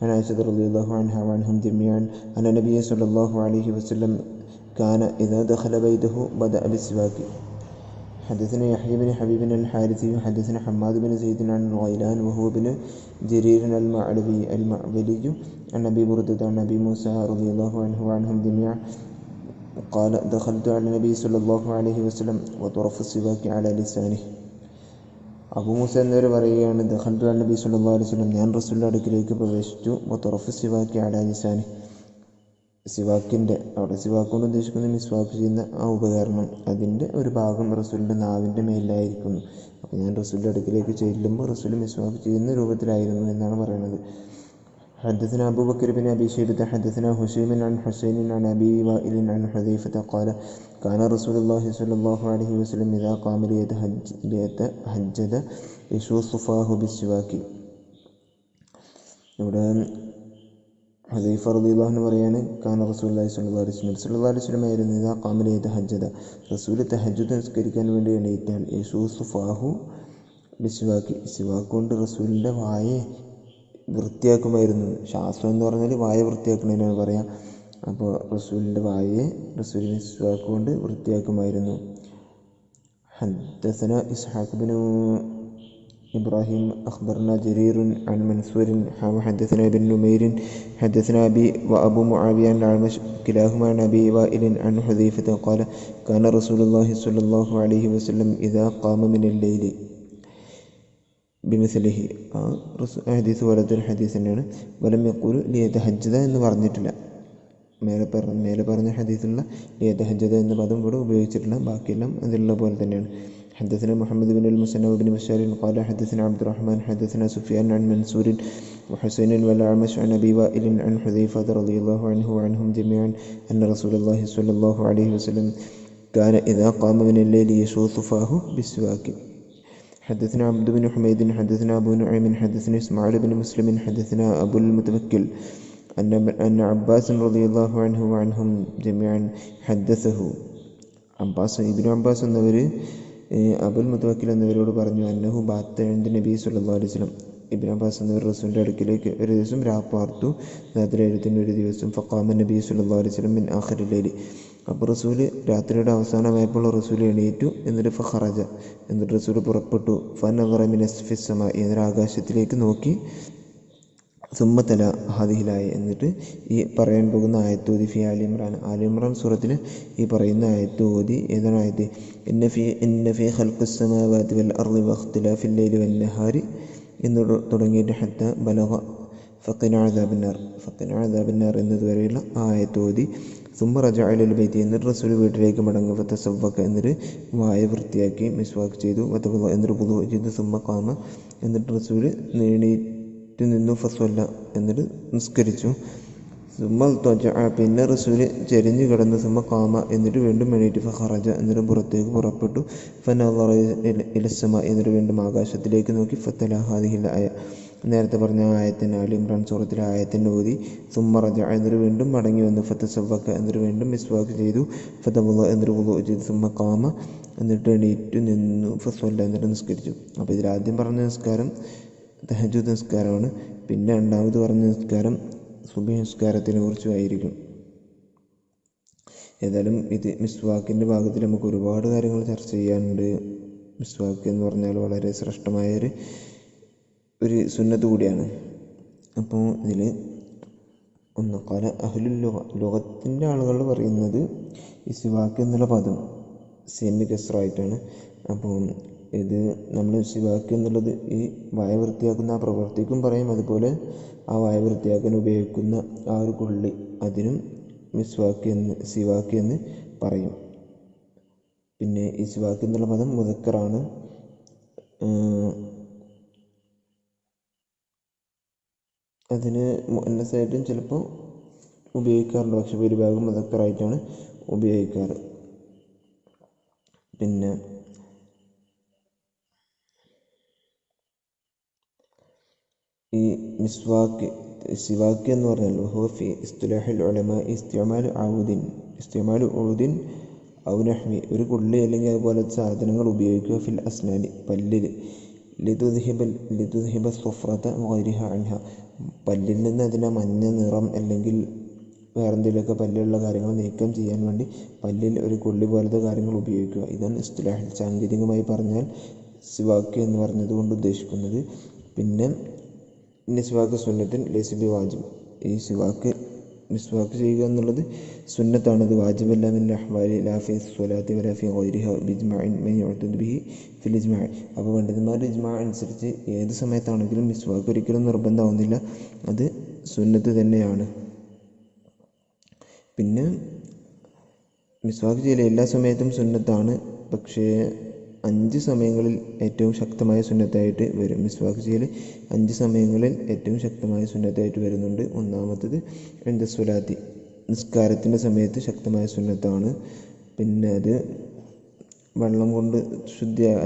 عن عائشة رضي الله عنها وعنهم جميعا أن النبي صلى الله عليه وسلم كان إذا دخل بيته بدأ بالسواك. حدثنا يحيى بن حبيب الحارثي حدثنا حماد بن زيد عن غيلان وهو بن جرير المعولي عن أبي بردة عن أبي موسى رضي الله عنه وعنهم جميعا قال دخلت على النبي صلى الله عليه وسلم وطرف السواك على لسانه. അബൂ മൂസ എന്നവർ പറയുകയാണ്, ദഖൽതു അല നബി സല്ലല്ലാഹു അലൈഹി വസല്ലം, ഞാൻ റസൂലിൻ്റെ അടുക്കിലേക്ക് പ്രവേശിച്ചു, വതുറഫു സിവാക്കി അലാ ലിസാനി, സിവാക്കിൻ്റെ, അവിടെ സിവാക്ക് കൊണ്ട് ഉദ്ദേശിക്കുന്നത് മിസ്വാക്ക് ചെയ്യുന്ന ആ ഉപകരണം, അതിൻ്റെ ഒരു ഭാഗം റസൂലിൻ്റെ നാവിൻ്റെ മേലിലായിരിക്കുന്നു. അപ്പോൾ ഞാൻ റസൂലിൻ്റെ അടുക്കിലേക്ക് ചെല്ലുമ്പോൾ റസൂൽ മിസ്വാക്ക് ചെയ്യുന്ന രൂപത്തിലായിരുന്നു എന്നാണ് പറയുന്നത്. حدثنا أبو بكر بن أبي شيبة حدثنا هشيم عن حسين عن أبي وائل عن حذيفة قال كان رسول الله صلى الله عليه وسلم إذا قام ليتهجد يشوص فاه بالسواك. ഇവിടെ ഹുദൈഫ റളിയല്ലാഹു അൻഹു പറയാണ്, കാന റസൂലുള്ളാഹി സ്വല്ലല്ലാഹു അലൈഹി വസല്ലം ആയിരുന്നു ഇദാ ഖാമ ലിയതഹജ്ജദ, റസൂൽ തഹജ്ജുദ് നിസ്കരിക്കാൻ വേണ്ടി എണീറ്റാൽ യശൂസു ഫാഹു ബിസ്വാക്ക്, സിവാക്ക് കൊണ്ട് റസൂലിൻ്റെ വായെ വൃത്തിയാക്കുമായിരുന്നു. ശാസ്ത്രം എന്ന് പറഞ്ഞാൽ വായ വൃത്തിയാക്കുന്നതിനാണ് പറയാം. അപ്പോൾ റസൂലിൻ്റെ വായെ റസൂലിനെ സിവാക്ക് കൊണ്ട് വൃത്തിയാക്കുമായിരുന്നു. ഹദ്ദസന ഇസ്ഹാഖ് ബിൻ إبراهيم أخبرنا جرير عن منصور حدثنا ابن نمير حدثنا أبي وأبو معاوية عن الأعمش كلاهما عن أبي وائل عن حذيفة قال كان رسول الله صلى الله عليه وسلم إذا قام من الليل ബിമിസ്ലിഹി. ആ ഹദീസ് പോലത്തെ ഒരു ഹദീസ് തന്നെയാണ്. വലം യഖൂലു ലിയതഹജ്ജദ എന്ന് പറഞ്ഞിട്ടില്ല. മേലെ പറഞ്ഞ ഹദീസിലുള്ള ലിയതഹജ്ജദ എന്ന പദം ഇവിടെ ഉപയോഗിച്ചിട്ടില്ല. ബാക്കിയെല്ലാം അതിലുള്ള പോലെ തന്നെയാണ്. حدثنا محمد بن المثنى بن بشار قال حدثنا عبد الرحمن حدثنا سفيان عن منصور وحسين والأعمش عن أبي وائل عن حذيفة رضي الله عنه وعنهم جميعا أن رسول الله صلى الله عليه وسلم كان إذا قام من الليل يشوط فاه بالسواك. حدثنا عبد بن حميد حدثنا أبو نعيم حدثنا إسماعيل بن مسلم حدثنا أبو المتوكل أن عباس رضي الله عنه وعنهم جميعا حدثه. ഇബ്നു അബ്ബാസ് എന്നവർ അബുൽ മുതവക്കിൽ എന്നിവരോട് പറഞ്ഞു അന്നഹു ബാത്ത ഇൻദ നബി സല്ലല്ലാഹു അലൈഹി വസല്ലം. ഇബ്നു അബ്ബാസ് എന്നിവർ റസൂലിൻ്റെ അടുക്കിലേക്ക് ഒരു ദിവസം രാപ്പാർത്തു. രാത്രി ഒരു ദിവസം ഫഖാമ നബി സല്ലല്ലാഹു അലൈഹി വസല്ലം മിൻ ആഖിറിൽ ലൈലി. അപ്പോൾ റസൂൽ രാത്രിയുടെ അവസാനമായപ്പോൾ റസൂൽ എണീറ്റു. എന്നിട്ട് ഫഖറജ എന്നിട്ട് റസൂൽ പുറപ്പെട്ടു. ഫനദറ മിൻ അസ്ഫിസ് സമാ എന്നൊരു ആകാശത്തിലേക്ക് നോക്കി. സുമ്മത്തല ഹാദിഹിലായ എന്നിട്ട് ഈ പറയാൻ പോകുന്ന ആയത്ത് ഓതി. ഫി ആലി ഇമ്രാൻ സൂറത്തിൽ ഈ പറയുന്ന ആയത്ത് ഓതി. ഏതാണ് ആയത്ത്? ഇന്ന ഫീ ഖൽഖിസ് സമാവാതി വൽ അർളി വഖ്തിലാഫിൽ ലൈലി വന്നഹാരി എന്ന് തുടങ്ങിയിട്ട് ഹത്ത ബലഗ ഫഖിനാ അദാബന്നാർ എന്നതുവരെയുള്ള ആയത്ത് ഓതി. സുമ്മ റജഅ ഇലൽ ബൈത്തി എന്നിട്ട് റസൂൽ വീട്ടിലേക്ക് മടങ്ങി. ഫതസവ്വക എന്നിട്ട് വായ വൃത്തിയാക്കി മിസ്വാക്ക് ചെയ്തു. വതവള എന്നിട്ട് വുളു ചെയ്തു. സുമ്മ ഖാമ എന്നിട്ട് റസൂൽ നിന്നു. ഫസ്വല്ല എന്നിട്ട് നിസ്കരിച്ചു. സുമ്മ ത്വജഅ പിന്നെ റസൂൽ ചെരിഞ്ഞു കിടന്നു. സുമ്മ ഖാമ എന്നിട്ട് വീണ്ടും എണീറ്റ്. ഫഖറജ എന്നിട്ട് പുറത്തേക്ക് പുറപ്പെട്ടു. ഫനദറ ഇലസ്സമാ എന്നിട്ട് വീണ്ടും ആകാശത്തിലേക്ക് നോക്കി. ഫതല ഹാദിഹിൽ ആയ നേരത്തെ പറഞ്ഞ ആയത്തിന് ആലി ഇമ്രാൻ സൂറത്തിലെ ആയത്തിൻ്റെ ഓതി. സുമ്മ റജഅ എന്നിട്ട് വീണ്ടും മടങ്ങി വന്നു. ഫതസവ്വക എന്നിട്ട് വീണ്ടും മിസ്വാക്ക് ചെയ്തു. ഫതവള എന്നിട്ട് വുളു ചെയ്തു. സുമ്മ ഖാമ എന്നിട്ട് എണീറ്റ് നിന്നു. ഫസ്വല്ല എന്നിട്ട് നിസ്കരിച്ചു. അപ്പോൾ ഇതിലാദ്യം പറഞ്ഞ നിസ്കാരം തഹജ്ജുദ് നിസ്കാരമാണ്. പിന്നെ രണ്ടാമത് പറഞ്ഞ നിസ്കാരം സുബ്ഹി നിസ്കാരത്തിനെ കുറിച്ചുമായിരിക്കും. ഏതായാലും ഇത് മിസ്വാക്കിൻ്റെ ഭാഗത്തിൽ നമുക്ക് ഒരുപാട് കാര്യങ്ങൾ ചർച്ച ചെയ്യാനുണ്ട്. മിസ്വാക്ക് എന്ന് പറഞ്ഞാൽ വളരെ ശ്രേഷ്ഠമായൊരു സുന്നത്ത് കൂടിയാണ്. അപ്പോൾ ഇതിൽ ഒന്ന് കാല അഹ്ലുൽ ലോകത്തിൻ്റെ ആളുകൾ പറയുന്നത് ഈ സിവാക്ക് എന്നുള്ള പദം സിന് കസ്റായിട്ടാണ്. അപ്പോൾ ഇത് നമ്മൾ സിവാക്ക് എന്നുള്ളത് ഈ വായ വൃത്തിയാക്കുന്ന ആ പ്രവൃത്തിക്കും പറയും. അതുപോലെ ആ വായ വൃത്തിയാക്കാൻ ഉപയോഗിക്കുന്ന ആ ഒരു കൊള്ളി അതിനും സിവാക്ക് എന്ന് പറയും. പിന്നെ ഈ സിവാക്ക് എന്നുള്ള പദം മുദക്കറാണ്. അതിന് മുഅന്നസായിട്ടും ചിലപ്പോൾ ഉപയോഗിക്കാറുണ്ട്. പക്ഷെ ഭൂരിഭാഗം മുദക്കറായിട്ടാണ് ഉപയോഗിക്കാറ്. പിന്നെ ഈ സിവാക്ക് എന്ന് പറഞ്ഞാൽ വഹുവ ഫി ഇസ്തിലാഹിൽ ഉലമാ ഇസ്തിഅമാലു ഊദിൻ ഔ നഹ്വി ഒരു കൊള്ളി അല്ലെങ്കിൽ അതുപോലത്തെ സാധനങ്ങൾ ഉപയോഗിക്കുക. ഫിൽ അസ്നാനി പല്ലിൽ ലിതുദ്ഹിബ സുഫ്രത വഗൈരിഹ അൻഹ പല്ലിൽ നിന്ന് അതിൻ്റെ മഞ്ഞ നിറം അല്ലെങ്കിൽ വേറെന്തെങ്കിലുമൊക്കെ പല്ലിലുള്ള കാര്യങ്ങൾ നീക്കം ചെയ്യാൻ വേണ്ടി പല്ലിൽ ഒരു കൊള്ളി പോലത്തെ കാര്യങ്ങൾ ഉപയോഗിക്കുക. ഇതാണ് ഇസ്തിലാഹിൽ സാങ്കേതികമായി പറഞ്ഞാൽ സിവാക്ക് എന്ന് പറഞ്ഞതുകൊണ്ട് ഉദ്ദേശിക്കുന്നത്. പിന്നെ മിസ്വാക്ക് സുന്നത്തിൻ ലൈസ ബി വാജിബ് ഈ മിസ്വാക്ക് ചെയ്യുക എന്നുള്ളത് സുന്നത്താണ്. അത് വാജിബല്ല മിൻ അഹ്വാലി ലാ ഫി സ്വലാത്തി വലാ ഫി ഗൈരിഹ ബിജ്മാഇൻ മൻ യുഅ്തദ് ബിഹി ഫിൽ ഇജ്മാ. അപ്പോൾ പണ്ഡിതന്മാരുടെ ഇജ്മാ അനുസരിച്ച് ഏത് സമയത്താണെങ്കിലും മിസ്വാക്ക് ഒരിക്കലും നിർബന്ധമാവുന്നില്ല. അത് സുന്നത്ത് തന്നെയാണ്. പിന്നെ മിസ്വാക്ക് ചെയ്യൽ എല്ലാ സമയത്തും സുന്നത്താണ്. പക്ഷേ 5 സമയങ്ങളിൽ ഏറ്റവും ശക്തമായ സുന്നത്തായിട്ട് വരും. മിസ്വാക്ക് ചെയ്യൽ 5 സമയങ്ങളിൽ ഏറ്റവും ശക്തമായ സുന്നത്തായിട്ട് വരുന്നുണ്ട്. ഒന്നാമത്തത് ഇൻദ സ്വലാത്തി നിസ്കാരത്തിൻ്റെ സമയത്ത് ശക്തമായ സുന്നത്താണ്. പിന്നെ അത് വെള്ളം കൊണ്ട്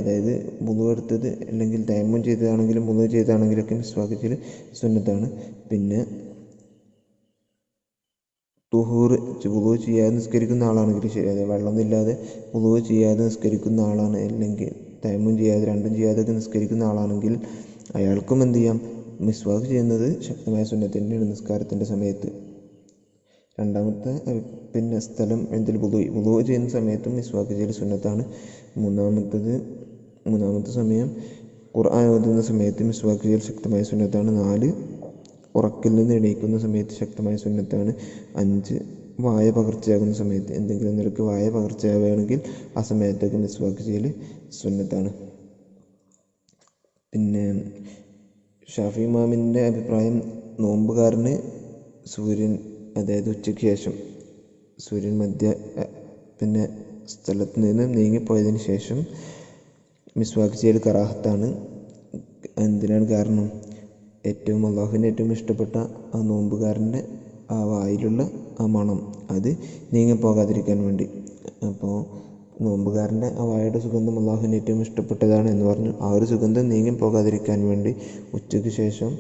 അതായത് വുളു എടുത്തത് അല്ലെങ്കിൽ തയമ്മം ചെയ്തതാണെങ്കിലും വുളു ചെയ്തതാണെങ്കിലൊക്കെ മിസ്വാക്ക് ചെയ്യൽ സുന്നത്താണ്. പിന്നെ വുളു ചെയ്യാതെ നിസ്കരിക്കുന്ന ആളാണെങ്കിൽ ശരി, അതായത് വെള്ളമൊന്നുമില്ലാതെ വുളു ചെയ്യാതെ നിസ്കരിക്കുന്ന ആളാണ്, അല്ലെങ്കിൽ തയമ്മം ചെയ്യാതെ രണ്ടും ചെയ്യാതെ നിസ്കരിക്കുന്ന ആളാണെങ്കിൽ അയാൾക്കും എന്ത് ചെയ്യാം, മിസ്വാക്ക് ചെയ്യുന്നത് ശക്തമായ സുന്നത്ത് തന്നെയാണ് നിസ്കാരത്തിൻ്റെ സമയത്ത്. രണ്ടാമത്തെ പിന്നെ സ്ഥലം എന്തിൽ വുളു ചെയ്യുന്ന സമയത്തും മിസ്വാക്ക് ചെയ്യൽ സുന്നത്താണ്. മൂന്നാമത്തെ സമയം ഖുർആൻ ഓതുന്ന സമയത്ത് മിസ്വാക്ക് ചെയ്യൽ ശക്തമായ സുന്നത്താണ്. 4 ഉറക്കിൽ നിന്ന് എണീക്കുന്ന സമയത്ത് ശക്തമായ സുന്നത്താണ്. 5 വായ പകർച്ചയാകുന്ന സമയത്ത്, എന്തെങ്കിലും നിലക്ക് വായ പകർച്ചയാവുകയാണെങ്കിൽ ആ സമയത്തൊക്കെ മിസ്വാക്ക് ചെയ്യൽ സുന്നത്താണ്. പിന്നെ ഷാഫി ഇമാമിൻ്റെ അഭിപ്രായം, നോമ്പുകാരന് സൂര്യൻ, അതായത് ഉച്ചയ്ക്ക് ശേഷം സൂര്യൻ പിന്നെ സ്ഥലത്ത് നിന്ന് നീങ്ങിപ്പോയതിന് ശേഷം മിസ്വാക്ക് ചെയ്യൽ കറാഹത്താണ്. എന്തിനാണ് കാരണം? അള്ളാഹുവിന് ഏറ്റവും ഇഷ്ടപ്പെട്ട ആ നോമ്പുകാരൻ്റെ ആ വായിലുള്ള ആ മണം അത് നീങ്ങിപ്പോകാതിരിക്കാൻ വേണ്ടി. അപ്പോൾ നോമ്പുകാരൻ്റെ ആ വായുടെ സുഗന്ധം അള്ളാഹുവിന് ഏറ്റവും ഇഷ്ടപ്പെട്ടതാണ് എന്ന് പറഞ്ഞു. ആ ഒരു സുഗന്ധം നീങ്ങിപ്പോകാതിരിക്കാൻ വേണ്ടി ഉച്ചയ്ക്ക് ശേഷം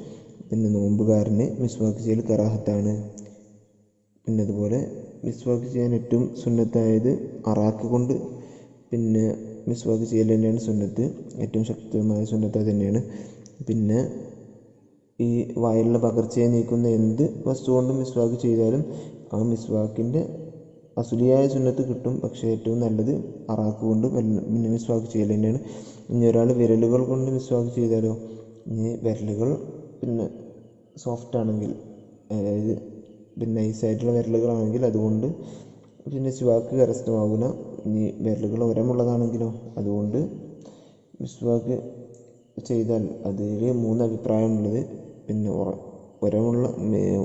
പിന്നെ നോമ്പുകാരന് മിസ്വാക്ക് ചെയ്യൽ കറാഹത്താണ്. പിന്നെ അതുപോലെ മിസ്വാക്ക് ചെയ്യാൻ ഏറ്റവും സുന്നത്തായത് അറാക്ക് കൊണ്ട് പിന്നെ മിസ്വാക്ക് ചെയ്യൽ തന്നെയാണ് സുന്നത്ത്. ഏറ്റവും ശക്തമായ സുന്നത്ത് തന്നെയാണ്. പിന്നെ ഈ വായിലുള്ള പകർച്ചയെ നീക്കുന്ന എന്ത് വസ്തു കൊണ്ടും മിസ്വാക്ക് ചെയ്താലും ആ മിസ്വാക്കിൻ്റെ അസുലിയായ സുന്നത്ത് കിട്ടും. പക്ഷേ ഏറ്റവും നല്ലത് അറാക്ക് കൊണ്ട് പിന്നെ മിസ്വാക്ക് ചെയ്യൽ തന്നെയാണ്. ഇനി ഒരാൾ വിരലുകൾ കൊണ്ട് മിസ്വാക്ക് ചെയ്താലോ? ഇനി വിരലുകൾ പിന്നെ സോഫ്റ്റ് ആണെങ്കിൽ, അതായത് പിന്നെ നൈസായിട്ടുള്ള വിരലുകളാണെങ്കിൽ അതുകൊണ്ട് പിന്നെ മിസ്വാക്ക് കരസ്ഥമാകില്ല. ഇനി വിരലുകൾ ഉരമുള്ളതാണെങ്കിലോ അതുകൊണ്ട് മിസ്വാക്ക് ചെയ്താൽ അതിൽ 3 അഭിപ്രായമുള്ളത്. പിന്നെ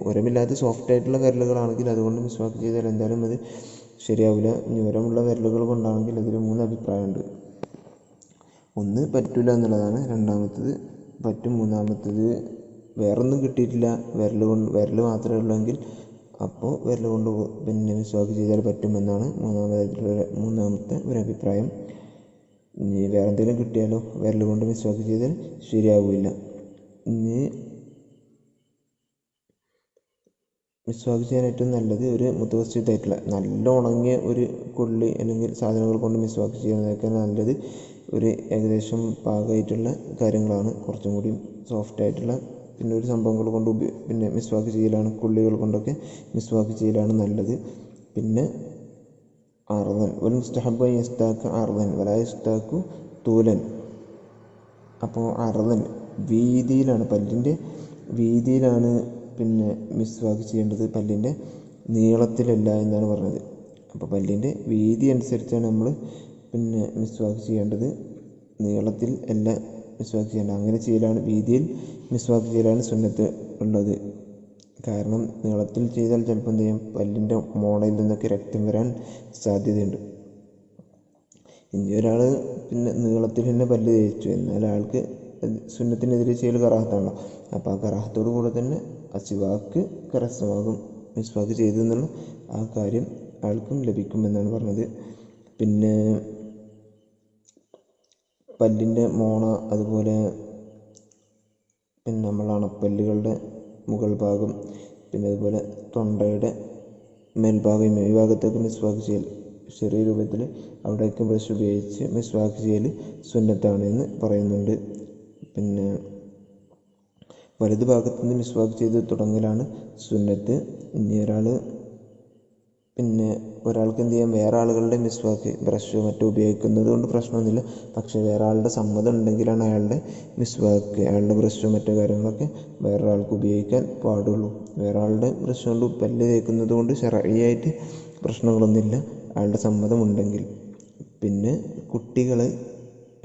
ഉരമില്ലാത്ത സോഫ്റ്റായിട്ടുള്ള വിരലുകളാണെങ്കിൽ അതുകൊണ്ട് മിസ്വാക്ക് ചെയ്താൽ എന്തായാലും അത് ശരിയാവില്ല. ഇനി ഉരമുള്ള വിരലുകൾ കൊണ്ടാണെങ്കിൽ അതിൽ 3 അഭിപ്രായമുണ്ട്. ഒന്ന് പറ്റില്ല എന്നുള്ളതാണ്, രണ്ടാമത്തത് പറ്റും, മൂന്നാമത്തത് വേറൊന്നും കിട്ടിയിട്ടില്ല, വിരൽ മാത്രമേ ഉള്ളെങ്കിൽ അപ്പോൾ വിരൽ കൊണ്ട് പിന്നെ മിസ്വാക്ക് ചെയ്താൽ പറ്റുമെന്നാണ് മൂന്നാമത്തെ ഒരു അഭിപ്രായം. ഇനി വേറെ എന്തെങ്കിലും കിട്ടിയാലോ വിരൽ കൊണ്ട് മിസ്വാക്ക് ചെയ്താൽ ശരിയാവില്ല. ഇനി മിസ്വാക്ക് ചെയ്യാൻ ഏറ്റവും നല്ലത് ഒരു മുത്തവസ്സിത്തായിട്ടുള്ള നല്ല ഉണങ്ങിയ ഒരു കൊള്ളി അല്ലെങ്കിൽ സാധനങ്ങൾ കൊണ്ട് മിസ്വാക്ക് ചെയ്യുന്നതൊക്കെ നല്ലത്. ഒരു ഏകദേശം പാകമായിട്ടുള്ള കാര്യങ്ങളാണ്, കുറച്ചും കൂടി സോഫ്റ്റായിട്ടുള്ള പിന്നെ ഒരു സംഭവങ്ങൾ കൊണ്ട് പിന്നെ മിസ്വാക്ക് ചെയ്യലാണ്, കൊള്ളികൾ കൊണ്ടൊക്കെ മിസ്വാക്ക് ചെയ്യലാണ് നല്ലത്. പിന്നെ അർളൻ ഒരു മുസ്തഹബ് യസ്താക്ക് അർളൻ വലാ യസ്താക്കു തൂലൻ. അപ്പോൾ അർളൻ വീതിയിലാണ്, പല്ലിൻ്റെ വീതിയിലാണ് പിന്നെ മിസ്വാക്ക് ചെയ്യേണ്ടത്, പല്ലിൻ്റെ നീളത്തിലല്ല എന്നാണ് പറഞ്ഞത്. അപ്പോൾ പല്ലിൻ്റെ വീതി അനുസരിച്ചാണ് നമ്മൾ പിന്നെ മിസ്വാക്ക് ചെയ്യേണ്ടത്, നീളത്തിൽ അല്ല മിസ്വാക്ക് ചെയ്യേണ്ടത്. അങ്ങനെ ചെയ്യലാണ്, വീതിയിൽ മിസ്വാക്ക് ചെയ്യലാണ് സുന്നത്ത് ഉള്ളത്. കാരണം നീളത്തിൽ ചെയ്താൽ ചിലപ്പോൾ എന്ത് ചെയ്യും, പല്ലിൻ്റെ മോണയിൽ നിന്നൊക്കെ രക്തം വരാൻ സാധ്യതയുണ്ട്. ഇനി ഒരാൾ പിന്നെ നീളത്തിൽ തന്നെ പല്ല് തേച്ചു, എന്നാൽ ആൾക്ക് സുന്നത്തിനെതിരെ ചെയ്യൽ കറാഹത്താണല്ലോ. അപ്പോൾ ആ കറാഹത്തോടു കൂടെ തന്നെ അസിവാക്ക് കരസ്ഥമാകും, മിസ്വാക്ക് ചെയ്തു എന്നുള്ള ആ കാര്യം ആൾക്കും ലഭിക്കുമെന്നാണ് പറഞ്ഞത്. പിന്നെ പല്ലിൻ്റെ മോണ, അതുപോലെ പിന്നെ നമ്മൾ അണപ്പല്ലുകളുടെ മുകൾ ഭാഗം, പിന്നെ അതുപോലെ തൊണ്ടയുടെ മേൽഭാഗം, ഈ ഭാഗത്തൊക്കെ മിസ്വാക്ക് ചെയ്യൽ ചെറിയ രൂപത്തിൽ അവിടെയൊക്കെ ബ്രഷ് ഉപയോഗിച്ച് മിസ്വാക്ക് ചെയ്യൽ സുന്നത്താണ് എന്ന് പറയുന്നുണ്ട്. പിന്നെ വലതു ഭാഗത്തു നിന്ന് മിസ്വാക്ക് ചെയ്ത് തുടങ്ങലാണ് സുന്നത്ത്. ഇനി ഒരാൾക്ക് എന്ത് ചെയ്യാം, വേറെ ആളുകളുടെ മിസ്വാക്ക് ബ്രഷോ മറ്റോ ഉപയോഗിക്കുന്നത് കൊണ്ട് പ്രശ്നമൊന്നുമില്ല. പക്ഷേ വേറെ ആളുടെ സമ്മതം ഉണ്ടെങ്കിലാണ് അയാളുടെ മിസ്വാക്ക്, അയാളുടെ ബ്രഷോ മറ്റോ കാര്യങ്ങളൊക്കെ വേറൊരാൾക്ക് ഉപയോഗിക്കാൻ പാടുള്ളൂ. വേറെ ആളുടെ ബ്രഷ് കൊണ്ട് പല്ല് തേക്കുന്നത് കൊണ്ട് ശർഈയായിട്ട് പ്രശ്നങ്ങളൊന്നുമില്ല, അയാളുടെ സമ്മതം ഉണ്ടെങ്കിൽ. പിന്നെ കുട്ടികൾ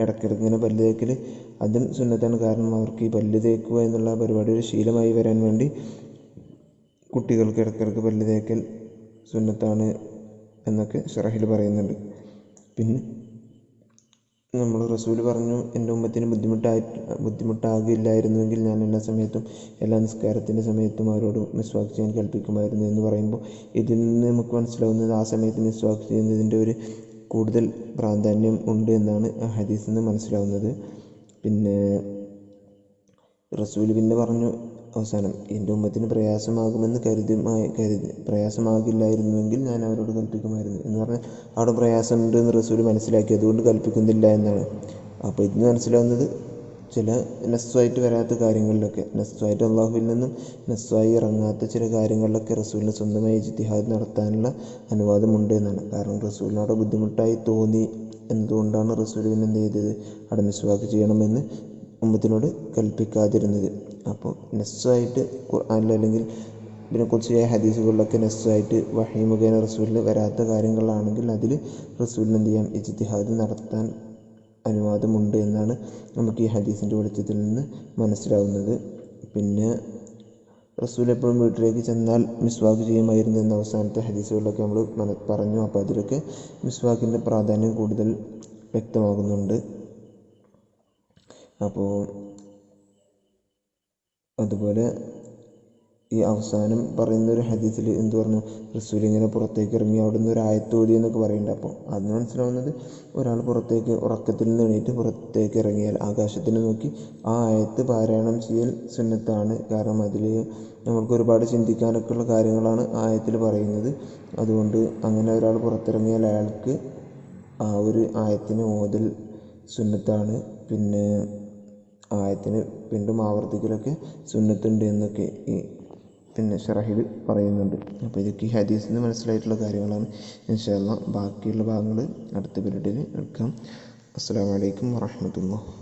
ഇടയ്ക്കിടയ്ക്ക് ഇങ്ങനെ പല്ല് തേക്കൽ അതും സുന്നത്താണ്. കാരണം അവർക്ക് ഈ പല്ല് തേക്കുക എന്നുള്ള പരിപാടി ഒരു ശീലമായി വരാൻ വേണ്ടി കുട്ടികൾക്ക് ഇടയ്ക്കിടയ്ക്ക് പല്ല് തേക്കൽ സുന്നത്താണ് എന്നൊക്കെ ശറഹിൽ പറയുന്നുണ്ട്. പിന്നെ നമ്മൾ റസൂൽ പറഞ്ഞു, എൻ്റെ ഉമ്മത്തിന് ബുദ്ധിമുട്ടാകില്ലായിരുന്നുവെങ്കിൽ ഞാൻ എല്ലാ നിസ്കാരത്തിൻ്റെ സമയത്തും അവരോട് മിസ്വാക്ക് ചെയ്യാൻ കൽപ്പിക്കുമായിരുന്നു എന്ന് പറയുമ്പോൾ ഇതിൽ നിന്ന് നമുക്ക് മനസ്സിലാവുന്നത് ആ സമയത്ത് മിസ്വാക്ക് ചെയ്യുന്നതിൻ്റെ ഒരു കൂടുതൽ പ്രാധാന്യം ഉണ്ട് എന്നാണ് ആ ഹദീസിൽ നിന്ന് മനസ്സിലാവുന്നത്. പിന്നെ റസൂൽ പിന്നെ പറഞ്ഞു അവസാനം, എൻ്റെ ഉമ്മത്തിന് പ്രയാസമാകില്ലായിരുന്നുവെങ്കിൽ ഞാൻ അവരോട് കൽപ്പിക്കുമായിരുന്നു എന്ന് പറഞ്ഞാൽ അവിടെ പ്രയാസമുണ്ട് എന്ന് റസൂൽ മനസ്സിലാക്കി, അതുകൊണ്ട് കൽപ്പിക്കുന്നില്ല എന്നാണ്. അപ്പോൾ ഇതിന് മനസ്സിലാവുന്നത് ചില നസ്സായിട്ട് വരാത്ത കാര്യങ്ങളിലൊക്കെ, നസ്സായിട്ട് അള്ളാഹുവിൽ നിന്നും നസ്സായി ഇറങ്ങാത്ത ചില കാര്യങ്ങളിലൊക്കെ റസൂലിന് സ്വന്തമായി ഇജ്തിഹാദ് നടത്താനുള്ള അനുവാദമുണ്ട് എന്നാണ്. കാരണം റസൂലിനോട് ബുദ്ധിമുട്ടായി തോന്നി എന്നതുകൊണ്ടാണ് റസൂൽ പിന്നെ എന്ത് ചെയ്തത്, അവിടെ മിസ്വാക്ക് ചെയ്യണമെന്ന് ഉമ്മത്തിനോട് കൽപ്പിക്കാതിരുന്നത്. അപ്പോൾ നസ്സായിട്ട് ഖുർആനിൽ അല്ലെങ്കിൽ പിന്നെ ഖുദ്സിയായ ഹദീസുകളിലൊക്കെ നസ്സായിട്ട് വഹി മുഖേന റസൂലിന് വരാത്ത കാര്യങ്ങളാണെങ്കിൽ അതിൽ റസൂലിന് എന്ത് ചെയ്യാം, ഇജ്തിഹാദ് നടത്താൻ അനുവാദമുണ്ട് എന്നാണ് നമുക്ക് ഈ ഹദീസിൻ്റെ വെളിച്ചത്തിൽ നിന്ന് മനസ്സിലാവുന്നത്. പിന്നെ റസൂൽ എപ്പോഴും വീട്ടിലേക്ക് ചെന്നാൽ മിസ്വാക്ക് ചെയ്യുമായിരുന്നു എന്ന അവസാനത്തെ ഹദീസുകളിലൊക്കെ നമ്മൾ പറഞ്ഞു. അപ്പോൾ അതിലൊക്കെ മിസ്വാക്കിൻ്റെ പ്രാധാന്യം കൂടുതൽ വ്യക്തമാകുന്നുണ്ട്. അപ്പോൾ അതുപോലെ ഈ അവസാനം പറയുന്ന ഒരു ഹദീസിൽ എന്ത് പറഞ്ഞു, റസൂൽ ഇങ്ങനെ പുറത്തേക്ക് ഇറങ്ങി അവിടെ നിന്ന് ഒരു ആയത്ത് ഓതി എന്നൊക്കെ പറയുന്നുണ്ട്. അപ്പോൾ അത് മനസ്സിലാവുന്നത് ഒരാൾ പുറത്തേക്ക് ഉറക്കത്തിൽ നിന്ന് എണീറ്റ് പുറത്തേക്ക് ഇറങ്ങിയാൽ ആകാശത്തിന് നോക്കി ആ ആയത്ത് പാരായണം ചെയ്യൽ സുന്നത്താണ്. കാരണം അതിൽ നമ്മൾക്ക് ഒരുപാട് ചിന്തിക്കാനൊക്കെ ഉള്ള കാര്യങ്ങളാണ് ആയത്തിൽ പറയുന്നത്. അതുകൊണ്ട് അങ്ങനെ ഒരാൾ പുറത്തിറങ്ങിയാൽ അയാൾക്ക് ആ ഒരു ആയത്തിന് ഓതൽ സുന്നത്താണ്. പിന്നെ ആയത്തിന് വീണ്ടും ആവർത്തിക്കലൊക്കെ സുന്നത്തുണ്ട് എന്നൊക്കെ ഈ പിന്നെ ഷറഹിൽ പറയുന്നുണ്ട്. അപ്പോൾ ഇതൊക്കെ ഈ ഹദീസിൽ നിന്ന് മനസ്സിലായിട്ടുള്ള കാര്യങ്ങളാണ്. ഇൻഷാ അല്ലാഹ് ബാക്കിയുള്ള ഭാഗങ്ങൾ അടുത്ത പീരീഡിൽ എടുക്കാം. അസ്സലാമു അലൈക്കും വറഹ്മത്തുള്ളാഹി.